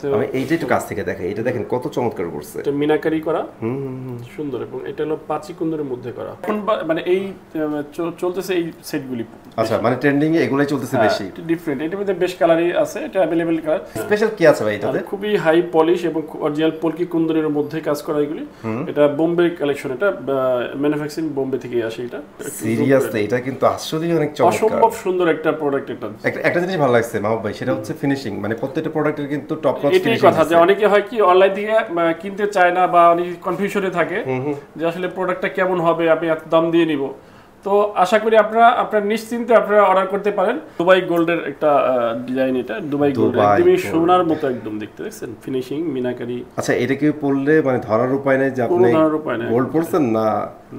মধ্যে আমি এইটা একটু কাছ থেকে দেখাই, এটা দেখেন কত চমৎকার করছে, এটা মিনাকারি করা সুন্দর, এবং এটা হলো পাঁচি কুন্দরের মধ্যে করা। এখন মানে এই চলতেছে এই সেটগুলি। আচ্ছা, মানে ট্রেন্ডিং এ এগুলাই চলতেছে বেশি। এটা ডিফারেন্ট, এটার মধ্যে বেশ কালারই আছে, এটা अवेलेबल কালার। স্পেশাল কি আছে ভাই এটাতে? খুবই হাই পলিশ এবং অরিজিনাল পলকি কুন্দরের মধ্যে কাজ করা এগুলি। এটা বোম্বে কালেকশন, এটা ম্যানুফ্যাকচারিং বোম্বে থেকে আসে। এটা সিরিয়াসলি এটা কিন্তু আসলেই অনেক চমৎকার, অসম্ভব সুন্দর একটা প্রোডাক্ট। এটা একটা জিনিস ভালো লাগছে মাহবুব ভাই, সেটা হচ্ছে ফিনিশিং। মানে প্রত্যেকটা প্রোডাক্টের কিন্তু টপ নচ ফিনিশিং। এটাই কথা যে অনেকে হয় কি অনলাইন থেকে কিনতে চায় না, বা অনেক কনফিউশনে থাকে যে আসলে প্রোডাক্টটা কেমন হবে, আমি এত দাম দিয়ে নিব। তো আশা করি আপনারা নিশ্চিন্তে আপনারা অর্ডার করতে পারেন। দুবাই গোল্ডের একটা ডিজাইন, এটা দুবাই গোল্ড, একদমই সোনার মতো একদম দেখতে, দেখছেন ফিনিশিং মিনাকারি। আচ্ছা, এটা কি পরলে মানে ধরার উপায় নেই যে আপনি গোল্ড পরছেন না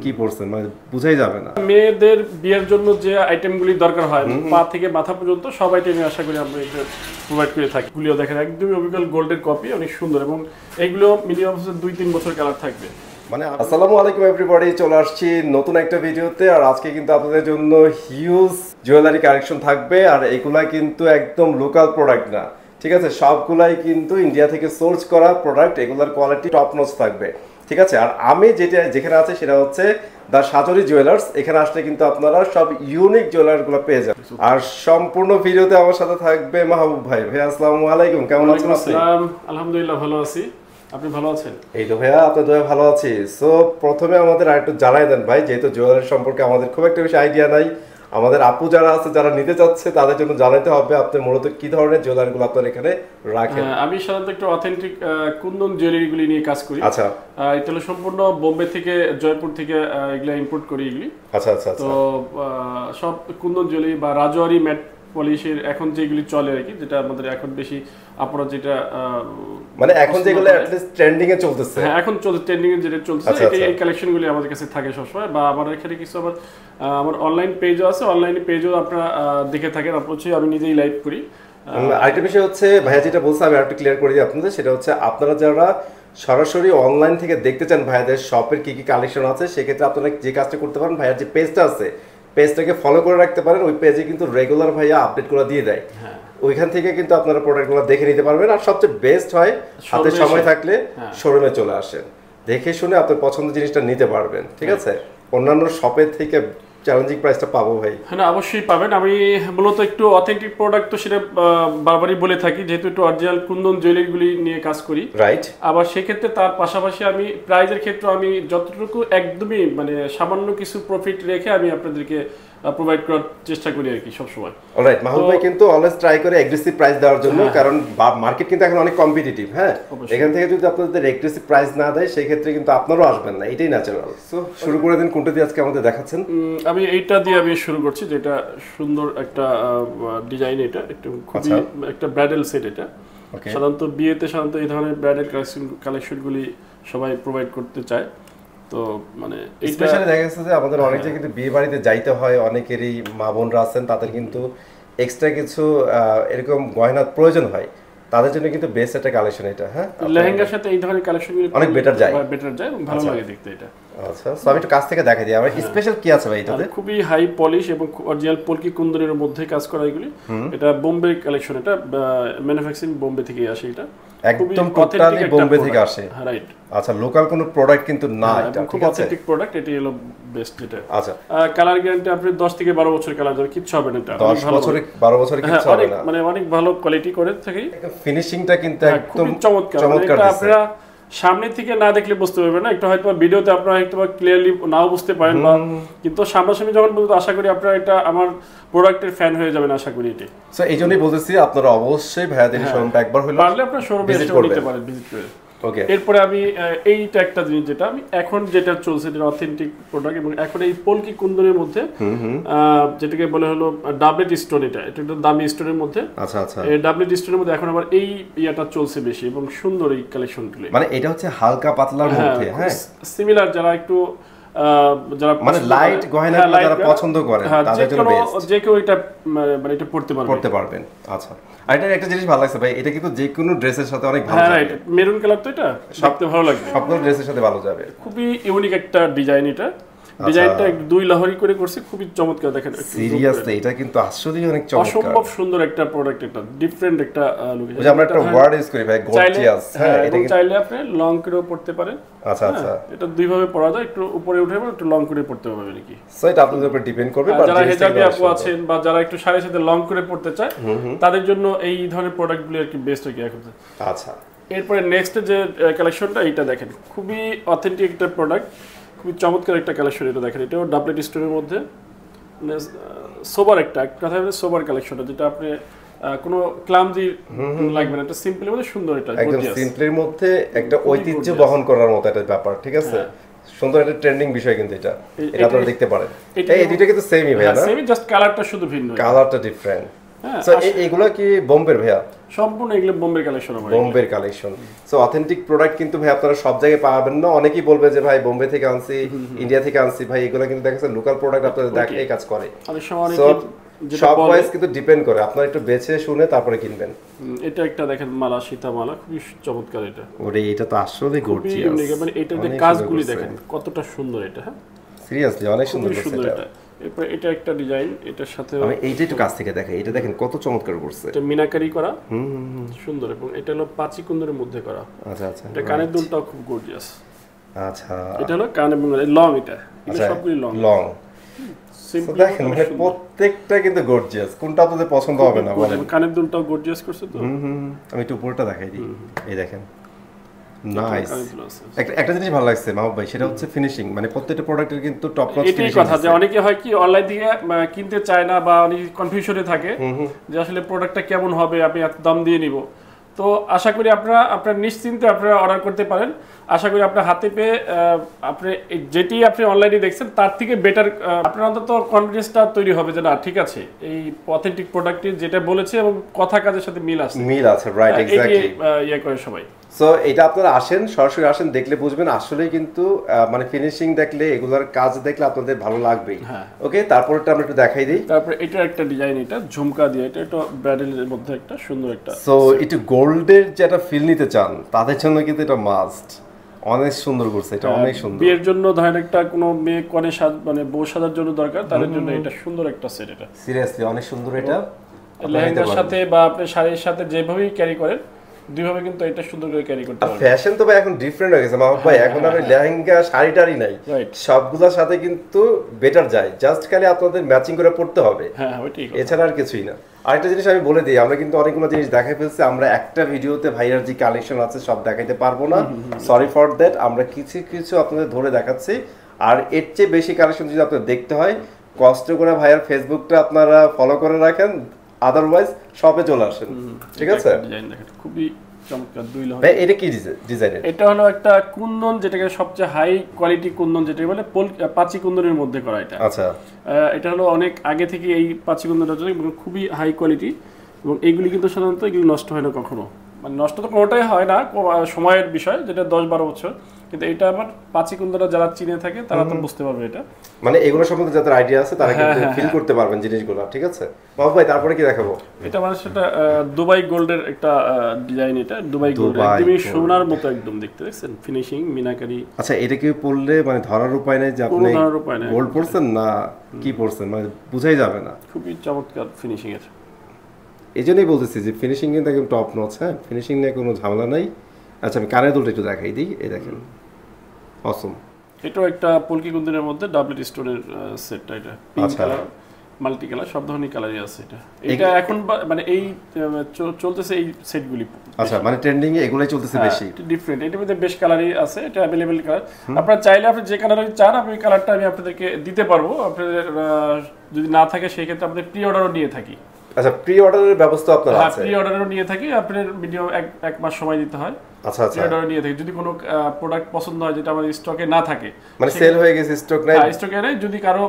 কি পরছেন, মানে বুঝাই যাবে না। মেয়েদের বিয়ের জন্য যে আইটেমগুলি দরকার হয় পা থেকে মাথা পর্যন্ত সব আইটেমই আশা করি আমরা এটা প্রোভাইড করে থাকি। এগুলিও দেখেন একদমই অবিকল গোল্ডের কপি, অনেক সুন্দর, এবং এগুলো মিনিমাম 2-3 বছর কালার থাকবে। মানে আসসালামু আলাইকুম এভরিবডি, চলে আসছি নতুন একটা ভিডিওতে। আর আজকে কিন্তু আপনাদের জন্য হিউজ জুয়েলারি কালেকশন থাকবে, আর এগুলা কিন্তু একদম লোকাল প্রোডাক্ট না, ঠিক আছে? সবগুলাই কিন্তু ইন্ডিয়া থেকে সোর্স করা প্রোডাক্ট, এগুলার কোয়ালিটি টপ নচ থাকবে, ঠিক আছে? আর আমি যেখানে আছে সেটা হচ্ছে দা সাজরি জুয়েলার্স। এখানে আসলে কিন্তু আপনারা সব ইউনিক জুয়েলারগুলো পেয়ে যাবেন। আর সম্পূর্ণ ভিডিওতে আমার সাথে থাকবে মাহবুব ভাই। ভাই আসসালামু আলাইকুম, কেমন আছেন আপনি? আলহামদুলিল্লাহ ভালো আছি, আপনি ভালো আছেন? এই তো ভাইয়া, আপনার দয়া ভালো আছি। সো প্রথমে আমাদের আরেকটু জানাই দেন ভাই, যেহেতু জুয়েলারি সম্পর্কে আমাদের খুব একটা বেশি আইডিয়া নাই, আমাদের আপু যারা আছে যারা নিতে চাচ্ছে তাদের জন্য জানাতে হবে আপনি মূলত কি ধরনের জুয়েলারিগুলো আপনার এখানে রাখেন। আমি সাধারণত একটু অথেন্টিক কুন্দন জুয়েলারিগুলি নিয়ে কাজ করি। আচ্ছা, এটা হলো সম্পূর্ণ বোম্বে থেকে, জয়পুর থেকে এগুলা ইম্পোর্ট করি এগুলি। আচ্ছা আচ্ছা। তো সব কুন্দন জুয়েলারি বা রাজওয়ারি ম্যাট পলিশের এখন যেগুলি চলে আর কি, যেটা আমাদের এখন বেশি আপনারা যেটা মানে এখন যেগুলো অ্যাট লিস্ট ট্রেন্ডিং এ চলতেছে, হ্যাঁ এখন ট্রেন্ডিং এ যেটা চলছে, এই কালেকশনগুলি আমাদের কাছে থাকে সবসময়। বা আমার এখানে কিছু আমার অনলাইন পেজও আছে, অনলাইন পেজও আপনারা দেখে থাকেন। আমি নিজেই লাইভ করি। আরেকটা বিষয় হচ্ছে ভাইয়া যেটা বলছে, আমি আরেকটু ক্লিয়ার করে দিই আপনাদের, সেটা হচ্ছে আপনারা যারা সরাসরি অনলাইন থেকে দেখতে চান ভাইয়াদের শপের কি কি কালেকশন আছে, সেক্ষেত্রে আপনারা যে কাজটা করতে পারেন, ভাইয়ার যে পেজটা আছে পেজটাকে ফলো করে রাখতে পারেন। ওই পেজে কিন্তু রেগুলার ভাইয়া আপডেটগুলো দিয়ে দেয়, ওইখান থেকে কিন্তু আপনারা প্রোডাক্টগুলো দেখে নিতে পারবেন। আর সবচেয়ে বেস্ট হয় হাতে সময় থাকলে শোরুমে চলে আসেন, দেখে শুনে আপনার পছন্দের জিনিসটা নিতে পারবেন, ঠিক আছে? অন্যান্য শপের থেকে চ্যালেঞ্জিং প্রাইসটা পাবো ভাই? হ্যাঁ অবশ্যই পাবেন। আমি মূলত একটু অথেন্টিক প্রোডাক্ট তো সেটা বারবারই বলে থাকি, যেহেতু একটু অরিজিনাল কুন্দন জুয়েলারিগুলি নিয়ে কাজ করি, রাইট? আবার সেক্ষেত্রে তার পাশাপাশি আমি প্রাইজের ক্ষেত্রে আমি যতটুকু একদমই মানে সামান্য কিছু প্রফিট রেখে আমি আপনাদেরকে প্রোভাইড করার চেষ্টা করি আর কি সবসময়। অলরাইট, মাহবুব ভাই কিন্তু অলওয়েজ ট্রাই করে এগ্রেসিভ প্রাইস দেওয়ার জন্য, কারণ মার্কেট কিন্তু এখন অনেক কম্পিটিটিভ। হ্যাঁ, এখান থেকে যদি আপনাদের এগ্রেসিভ প্রাইস না দেয় সেই ক্ষেত্রে কিন্তু আপনারাও আসবেন না, এটাই ন্যাচারাল। সো শুরু করে দিন, কোনটা দিয়ে আজকে আমাদের দেখাচ্ছেন? আমি এইটা দিয়ে আমি শুরু করছি, যেটা সুন্দর একটা ডিজাইন, এটা একটু খুবই একটা ব্রাইডাল সেট। এটা সাধারণত বিয়েতে সাধারণত এই ধরনের ব্রাইডাল কালেকশনগুলি সবাই প্রোভাইড করতে চায়। তো মানে স্পেশালি দেখা যাচ্ছে যে আমাদের অনেক জায়গায় কিন্তু বিয়ে বাড়িতে যাইতে হয়, অনেকেরই মা বোনরা আছেন তাদের কিন্তু এক্সট্রা কিছু এরকম গয়নার প্রয়োজন হয়, তাদের জন্য কিন্তু বেস্ট একটা কালেকশন এটা। হ্যাঁ, লেহেঙ্গার সাথে এই ধরনের কালেকশনগুলো অনেক বেটার যায় এবং ভালো লাগে দেখতে এটা। আচ্ছা, সো আমি একটু কাছ থেকে দেখাই দিই আমার স্পেশাল কি আছে ভাই এটাতে। খুবই হাই পলিশ এবং অরিজিনাল পলকি কুন্দনের মধ্যে কাজ করা এগুলি। এটা বোম্বে কালেকশন, এটা ম্যানুফ্যাকচারিং বোম্বে থেকে আসে। এটা একদম টোটালি বোম্বে থেকে আসে, রাইট? আচ্ছা, লোকাল কোনো প্রোডাক্ট কিন্তু না, এটা খুব অথেন্টিক প্রোডাক্ট, এটাই হলো বেস্ট। এটা আচ্ছা, কালার গ্যারান্টি আপনি 10 থেকে 12 বছর কালার যাবে, কিচ্ছু হবে না। এটা 10 বছরে 12 বছরে কিচ্ছু হবে না, মানে অনেক ভালো কোয়ালিটি করে থাকে। ফিনিশিংটা কিন্তু একদম চমৎকার। এটা আপনারা সামনে থেকে না দেখলে বুঝতে পারবেন না, একটু হয়তো ভিডিওতে আপনারা একটু ক্লিয়ারলি নাও বুঝতে পারেন, বা কিন্তু সামনাসামনি যখন বলতে আশা করি আপনারা এটা আমার প্রোডাক্টের ফ্যান হয়ে যাবেন আশা করি। এটি সো এই জন্যই বলতেছি আপনারা অবশ্যই ভাইয়াদের শোরুমটা একবার হলো পারলে আপনারা শোরুমে এসে নিতে পারেন, ভিজিট করে। ওকে, এরপরে আমি এইটা একটা জিনিস যেটা আমি এখন যেটা চলছে, যেটা অথেন্টিক প্রোডাক্ট, এবং এখন এই পলকি কুন্দনের মধ্যে যেটাকে বলে হলো ডাবলেট স্টোন। এটা একটা দামি স্টোনের মধ্যে। আচ্ছা আচ্ছা, এই ডাবলেট স্টোনের মধ্যে এখন আবার এই ইয়াটা চলছে বেশি, এবং সুন্দর এই কালেকশনগুলো। মানে এটা হচ্ছে হালকা পাতলার মধ্যে, হ্যাঁ, সিমিলার যারা একটু যারা মানে লাইট গয়না যারা পছন্দ করেন তাদের জন্য বেস্ট, যে কেউ এটা মানে এটা পড়তে পারবেন। আচ্ছা, আর এটা একটা জিনিস ভালো লাগছে ভাই, এটা কিন্তু যে কোনো ড্রেসের সাথে অনেক ভালো যাবে। হ্যাঁ, মেরুন কালার তো এটা সবচেয়ে ভালো লাগবে, সব ড্রেসের সাথে ভালো যাবে। খুবই ইউনিক একটা ডিজাইন এটা। ডিজাইনটা একটু দুই লহরি করে করছে, খুবই চমৎকার দেখেন। সিরিয়াসলি এটা কিন্তু আসলেই অনেক চমৎকার, অসম্ভব সুন্দর একটা প্রোডাক্ট, এটা ডিফারেন্ট একটা লুক। ওই যে আমরা একটা ওয়ার্ড ইউজ করি ভাই, গর্জিয়াস। হ্যাঁ, এটা চাইলে আপনি লং করেও পড়তে পারেন। আচ্ছা আচ্ছা, এটা দুই ভাবে পড়া যায়, একটু উপরে উঠে একটু লং করে পড়তে হবে নাকি, সো এটা আপনাদের উপর ডিপেন্ড করবে। যারা হেজাবি আপু আছেন বা যারা একটু শাড়ির সাথে লং করে পড়তে চায় তাদের জন্য এই ধরনের প্রোডাক্টগুলো আর কি বেস্ট হয় কি এখন। আচ্ছা, এরপরে নেক্সট যে কালেকশনটা এইটা দেখেন, খুবই অথেন্টিক একটা প্রোডাক্ট, খুবই চমৎকার একটা কালেকশন। এটা দেখেন, এটাও ডাবলেট স্টোনের মধ্যে সোবার একটা কথা বলে, সোবার কালেকশনটা যেটা আপনি কোনো ক্লামজি লাগবে না, এটা সিম্পলের মধ্যে সুন্দর, এটা একদম সিম্পলের মধ্যে একটা ঐতিহ্য বহন করার মতো একটা ব্যাপার, ঠিক আছে। সুন্দর একটা ট্রেন্ডিং বিষয় কিন্তু এটা আপনারা দেখতে পারেন। এই দুটো কিন্তু সেমই ভাইয়া, না সেমই, জাস্ট কালারটা শুধু ভিন্ন, কালারটা ডিফারেন্ট। সো এগুলো কি বোম্বের ভাইয়া? সম্পূর্ণ এগুলো বোম্বের কালেকশন হবে, বোম্বের কালেকশন। সো অথেন্টিক প্রোডাক্ট কিন্তু ভাই আপনারা সব জায়গায় পাবেন না। অনেকেই বলবে যে ভাই বোম্বে থেকে আনছি, ইন্ডিয়া থেকে আনছি, ভাই এগুলো কিন্তু দেখা যাচ্ছে লোকাল প্রোডাক্ট আপনাদের দেখে এই কাজ করে। সো সব ওয়াইজ কিন্তু ডিপেন্ড করে, আপনারা একটু বেছে শুনে তারপরে কিনবেন। এটা একটা দেখেন মালা, সীতা মালা, খুবই চমৎকার। এটা ওরে এটা তো আসলে গর্জিয়াস, মানে এটার যে কাজগুলি দেখেন কতটা সুন্দর, এটা হ্যাঁ সিরিয়াসলি অনেক সুন্দর এটা। এরপর এটা একটা ডিজাইন, এটার সাথে আমি এইটা একটু কাছ থেকে দেখাই, এটা দেখেন কত চমৎকার করছে, এটা মিনাকারি করা, সুন্দর, এবং এটা হলো পাঁচি কুন্দরের মধ্যে করা। আচ্ছা আচ্ছা, এটা কানের দুলটাও খুব গর্জিয়াস। আচ্ছা, এটা হলো কান এবং লং, এটা সবগুলি লং লং। দেখেন মানে প্রত্যেকটা কিন্তু গর্জিয়াস, কোনটা আপনাদের পছন্দ হবে না বলেন? কানের দুলটাও গর্জিয়াস করছে তো। আমি একটু উপরটা দেখাই দিই, এই দেখেন নাইস। একটা জিনিস ভালো লাগছে মাহবুব ভাই, সেটা হচ্ছে ফিনিশিং, মানে প্রত্যেকটা প্রোডাক্টের কিন্তু টপ নচ ফিনিশিং। এটাই কথা যে অনেকে হয় কি অনলাইন থেকে কিনতে চায় না বা অনেক কনফিউশনে থাকে যে আসলে প্রোডাক্টটা কেমন হবে, আমি এত দাম দিয়ে নিব। তো আশা করি আপনারা নিশ্চিন্তে আপনারা অর্ডার করতে পারেন। আশা করি আপনার হাতে পেয়ে আপনি যেটি আপনি অনলাইনে দেখছেন তার থেকে বেটার আপনার অন্তত কনফিডেন্সটা তৈরি হবে যে না ঠিক আছে, এই অথেন্টিক প্রোডাক্টটি যেটা বলেছে এবং কথা কাজের সাথে মিল আছে, রাইট, এক্স্যাক্টলি ইয়ে করে সবাই। সো এটা আপনারা আসেন, সরাসরি আসেন, দেখলে বুঝবেন আসলেই কিন্তু মানে ফিনিশিং দেখলে, এগুলোর কাজ দেখলে আপনাদের ভালো লাগবেই। ওকে, তারপরটা আমরা একটু দেখাই দিই। তারপর এটা একটা ডিজাইন, এটা ঝুমকা দিয়ে, এটা একটা ব্রাইডালের মধ্যে একটা সুন্দর একটা। সো একটু গোল্ডের যেটা ফিল নিতে চান তাদের জন্য কিন্তু এটা মাস্ট, অনেক সুন্দর করছে এটা, অনেক সুন্দর। বিয়ের জন্য ধরেন একটা কোনো মেয়ে কনে মানে বউ সাজার জন্য দরকার, তাদের জন্য এটা সুন্দর একটা সেট। এটা সিরিয়াসলি অনেক সুন্দর, এটা লেহেঙ্গার সাথে বা আপনি শাড়ির সাথে যেভাবেই ক্যারি করেন দুইভাবে কিন্তু এটা সুন্দর করে ক্যারি করতে পারবেন। ফ্যাশন তো ভাই এখন ডিফারেন্ট হয়ে গেছে মাহবুব ভাই, এখন আর লেহেঙ্গা শাড়িটারই নাই, সবগুলোর সাথে কিন্তু বেটার যায়, জাস্ট খালি আপনাদের ম্যাচিং করে পড়তে হবে, এছাড়া আর কিছুই না। আরেকটা জিনিস আমি বলে দিই, আমরা কিন্তু অনেকগুলো জিনিস দেখাই ফেলছি, আমরা একটা ভিডিওতে ভাইয়ার যে কালেকশন আছে সব দেখাইতে পারবো না, সরি ফর দ্যাট। আমরা কিছু কিছু আপনাদের ধরে দেখাচ্ছি, আর এর চেয়ে বেশি কালেকশন যদি আপনাদের দেখতে হয় কষ্ট করে ভাইয়ার ফেসবুকটা আপনারা ফলো করে রাখেন, আদারওয়াইজ শপে চলে আসেন, ঠিক আছে। খুবই চমৎকার দুই লহর। ভাই এটা কি ডিজাইন? এটা হলো একটা কুন্দন, যেটাকে সবচেয়ে হাই কোয়ালিটি কুন্দন যেটা বলে পাঁচি কুন্দনের মধ্যে করা এটা। আচ্ছা, এটা হলো অনেক আগে থেকে এই পাঁচি কুন্দনটা খুবই হাই কোয়ালিটি, এবং এইগুলি কিন্তু সাধারণত এগুলি নষ্ট হয় না কখনো, মানে নষ্ট তো কোনোটাই হয় না, সময়ের বিষয়, যেটা 10-12 বছর। কিন্তু এটা আবার পাঁচি কুন্দরা যারা চিনে থাকে তারা তো বুঝতে পারবে এটা, মানে এগুলো সম্বন্ধে যাদের আইডিয়া আছে তারা কিন্তু ফিল করতে পারবেন জিনিসগুলো, ঠিক আছে। বাবু ভাই তারপরে কি দেখাবো? এটা মানে সেটা দুবাই গোল্ডের একটা ডিজাইন, এটা দুবাই গোল্ড, একদমই সোনার মতো একদম দেখতে, দেখছেন ফিনিশিং মিনাকারি। আচ্ছা, এটা কি পড়লে মানে ধরার উপায় নেই যে আপনি গোল্ড পড়ছেন না কি পড়ছেন, মানে বুঝাই যাবে না, খুবই চমৎকার ফিনিশিং এর। এই জন্যই বলতেছি যে ফিনিশিং কিন্তু একদম টপ নচ, হ্যাঁ ফিনিশিং নিয়ে কোনো ঝামেলা নাই। আচ্ছা, আমি কানের দুলটা একটু দেখাই দিই, এই দেখেন অসম। এটাও একটা পলকি কুন্দনের মধ্যে ডাবলেট স্টোনের সেটটা, এটা পিঙ্ক কালার মাল্টি কালার সব ধরনের কালারই আছে। এটা এখন মানে এই চলতেছে এই সেটগুলি। আচ্ছা, মানে ট্রেন্ডিং এ এগুলাই চলতেছে বেশি, এটা ডিফারেন্ট, এটার মধ্যে বেশ কালারই আছে, এটা अवेलेबल কালার। আপনারা চাইলে আপনি যে কালারই চান আপনি কালারটা আমি আপনাদেরকে দিতে পারবো, আপনাদের যদি না থাকে সেই ক্ষেত্রে আমাদের প্রি অর্ডারও নিয়ে থাকি। আচ্ছা, প্রি অর্ডারের ব্যবস্থা আপনারা আছে? প্রি অর্ডারও নিয়ে থাকি, আপনাদের মিনিমাম এক মাস সময় দিতে হয়। আচ্ছা আচ্ছা, প্রি অর্ডার নিয়ে থাকি, যদি কোনো প্রোডাক্ট পছন্দ হয় যেটা আমাদের স্টকে না থাকে, মানে সেল হয়ে গেছে, স্টক নাই, স্টকে নেই, যদি কারো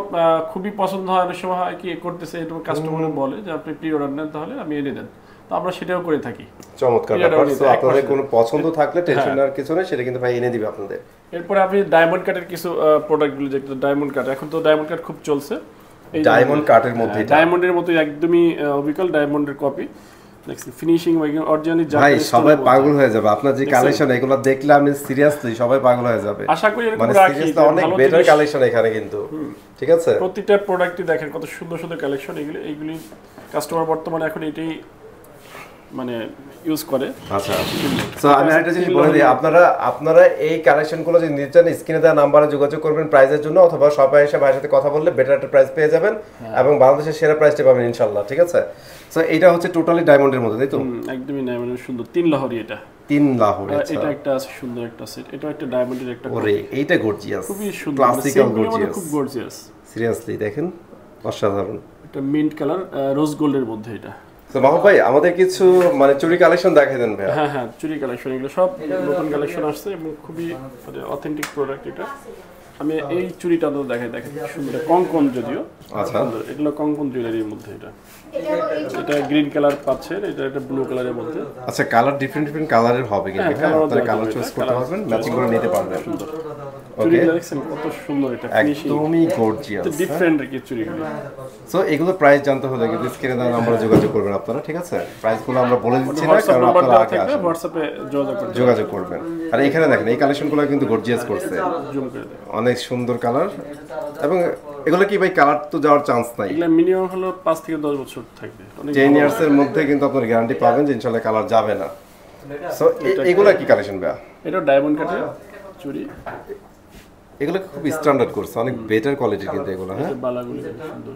খুবই পছন্দ হয়, অনেক সময় হয় কি করতেছে এটা কাস্টমার বলে যে আপনি প্রি অর্ডার নেন তাহলে আমি এনে দেন, তো আমরা সেটাও করে থাকি। চমৎকার ব্যাপার। সো আপনাদের কোনো পছন্দ থাকলে টেনশন নেওয়ার কিছু নেই, সেটা কিন্তু ভাই এনে দিবে আপনাদের। এরপরে আপনি ডায়মন্ড কাটের কিছু প্রোডাক্টগুলো, যেটা ডায়মন্ড কাট, এখন তো ডায়মন্ড কাট খুব চলছে, ডায়মন্ড কাটের মধ্যে ডায়মন্ডের মতো একদমই অবিকল ডায়মন্ডের কপি। দেখছেন ফিনিশিং অরিজিনালি ভাই সবাই পাগল হয়ে যাবে আপনার যে কালেকশন এগুলো দেখলে আমি সিরিয়াসলি সবাই পাগল হয়ে যাবে আশা করি এরকম মানে রাখি সিরিয়াসলি অনেক বেটার কালেকশন এখানে কিন্তু ঠিক আছে প্রতিটা প্রোডাক্টই দেখেন কত সুন্দর সুন্দর কালেকশন এইগুলি কাস্টমার বর্তমানে এখন এটাই মানে ইউজ করে। আচ্ছা সো আমি আরেকটা জিনিস বলে দিই আপনারা এই কালেকশনগুলো যদি নিতে চান স্ক্রিনে দেওয়া নাম্বারে যোগাযোগ করবেন প্রাইসের জন্য, অথবা শপে এসে ভাইয়ের সাথে কথা বললে বেটার একটা প্রাইস পেয়ে যাবেন এবং বাংলাদেশের সেরা প্রাইসটা পাবেন ইনশাআল্লাহ। ঠিক আছে সো এটা হচ্ছে টোটালি ডায়মন্ডের মধ্যে তাই তো? একদমই ডায়মন্ডের সুন্দর 3 লাহোরি এটা 3 লাহোরি। আচ্ছা এটা একটা আছে সুন্দর একটা সেট, এটা একটা ডায়মন্ডের একটা ওরে এইটা গর্জিয়াস খুবই সুন্দর ক্লাসিক্যাল গর্জিয়াস খুব গর্জিয়াস সিরিয়াসলি দেখেন অসাধারণ। এটা মিন্ট কালার রোজ গোল্ডের মধ্যে এটা। তো মাহবুব ভাই আমাদের কিছু মানে চুরি কালেকশন দেখাই দেন ভাই। হ্যাঁ হ্যাঁ চুরি কালেকশন এগুলো সব নতুন কালেকশন আসছে এবং খুবই মানে অথেন্টিক প্রোডাক্ট এটা। আমি এই চুরিটা তো দেখাই সুন্দর কঙ্কন যদিও আচ্ছা এগুলো কঙ্কন জুয়েলারির মধ্যে এটা গ্রিন কালার পাচ্ছেন, এটা একটা ব্লু কালারের মধ্যে। আচ্ছা কালার ডিফারেন্ট কালারের হবে কিন্তু হ্যাঁ আপনারা কালার চুজ করতে পারবেন ম্যাচিং করে নিতে পারবেন। সুন্দর ওকে দেখছেন কত সুন্দর এটা ফিনিশিং একদমই গর্জিয়াস ডিফারেন্ট কি চুরিগুলো। সো এগুলো প্রাইস জানতে হলে কিন্তু স্ক্রিনে দেওয়া নম্বরে যোগাযোগ করবেন আপনারা। ঠিক আছে প্রাইসগুলো আমরা বলে দিচ্ছি না কারণ আপনারা আগে আসেন হোয়াটসঅ্যাপে যোগাযোগ করবেন। আর এখানে দেখেন এই কালেকশনগুলো কিন্তু গর্জিয়াস করছে জুম করে দেন অনেক সুন্দর কালার এবং এগুলো কি ভাই কালার তো যাওয়ার চান্স নাই এগুলা মিনিমাম হলো 5 থেকে 10 বছর থাকবে 10 ইয়ার্স এর মধ্যে কিন্তু আপনারা গ্যারান্টি পাবেন যে ইনশাআল্লাহ কালার যাবে না। সো এগুলা কি কালেকশন ভাই? এটা ডায়মন্ড কাটের চুরি এগুলো খুব স্ট্যান্ডার্ড করছে অনেক বেটার কোয়ালিটি কিন্তু এগুলো হ্যাঁ বালাগুলি সুন্দর।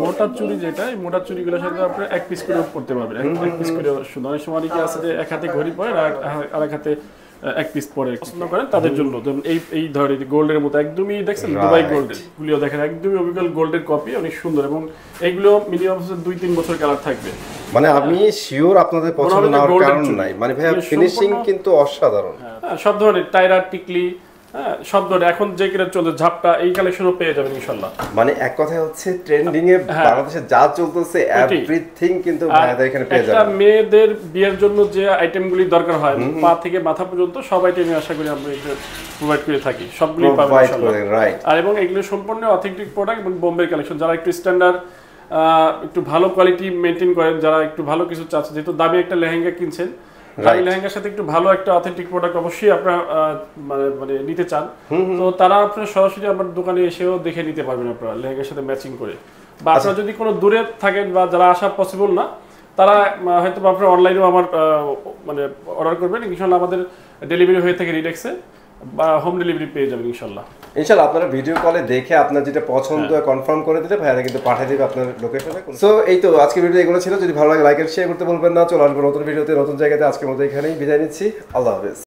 মোটা চুরি যেটা এই মোটা চুরিগুলোর সাথে আপনি এক পিস করে করতে পারবেন এক পিস করে সুন্দর। অনেক সময় কি আছে যে এক হাতে ঘড়ি পরে আর এক হাতে এক পিস পরে পছন্দ করেন তাদের জন্য। যেমন এই ধরনের গোল্ডের মতো একদমই দেখছেন দুবাই গোল্ডের গুলিও দেখেন একদমই অবিকল গোল্ডের কপি অনেক সুন্দর এবং এইগুলো মিনিমাম 2-3 বছর কালার থাকবে। মানে আমি শিওর আপনাদের পছন্দ না হওয়ার কারণ নাই মানে ভাই ফিনিশিং কিন্তু অসাধারণ। সব ধরনের টায়রা টিকলি হ্যাঁ সব ধরনের এখন যে কিনা চলছে ঝাপটা এই কালেকশনও পেয়ে যাবেন ইনশাআল্লাহ। মানে এক কথায় হচ্ছে ট্রেন্ডিং এ বাংলাদেশে যা চলতেছে এভরিথিং কিন্তু ভাইদের এখানে পেয়ে যাবেন। একটা মেয়েদের বিয়ের জন্য যে আইটেমগুলি দরকার হয় পা থেকে মাথা পর্যন্ত সব আইটেমই আশা করি আমরা এটা প্রোভাইড করে থাকি সবগুলি পাবেন ইনশাআল্লাহ। রাইট আর এবং এগুলো সম্পূর্ণ অথেন্টিক প্রোডাক্ট এবং বোম্বে কালেকশন। যারা একটু স্ট্যান্ডার্ড একটু ভালো কোয়ালিটি মেইনটেইন করেন, যারা একটু ভালো কিছু চাচ্ছেন, যেহেতু দামি একটা লেহেঙ্গা কিনছেন এই লেহেঙ্গার সাথে একটু ভালো একটা অথেন্টিক প্রোডাক্ট অবশ্যই আপনারা মানে নিতে চান তো তারা আপনারা সরাসরি আমার দোকানে এসেও দেখে নিতে পারবেন আপনারা লেহেঙ্গার সাথে ম্যাচিং করে। বা আপনারা যদি কোনো দূরে থাকেন বা যারা আসা পসিবল না তারা হয়তো আপনারা অনলাইনেও আমার মানে অর্ডার করবেন ইনশাআল্লাহ। আমাদের ডেলিভারি হয়ে থাকে রিডেক্সে বা হোম ডেলিভারি পেয়ে যাবেন ইনশাআল্লাহ। ইনশাআল্লাহ আপনারা ভিডিও কলে দেখে আপনার যেটা পছন্দ কনফার্ম করে দিলে ভাইরা কিন্তু পাঠিয়ে দেবে আপনার লোকেশনে। সো এই তো আজকে ভিডিও এগুলো ছিল। যদি ভালো লাগে লাইক এন্ড শেয়ার করতে বলবেন না। চলো আসবো নতুন ভিডিওতে নতুন জায়গাতে। আজকের মতো এখানেই বিদায় নিচ্ছি। আল্লাহ হাফেজ।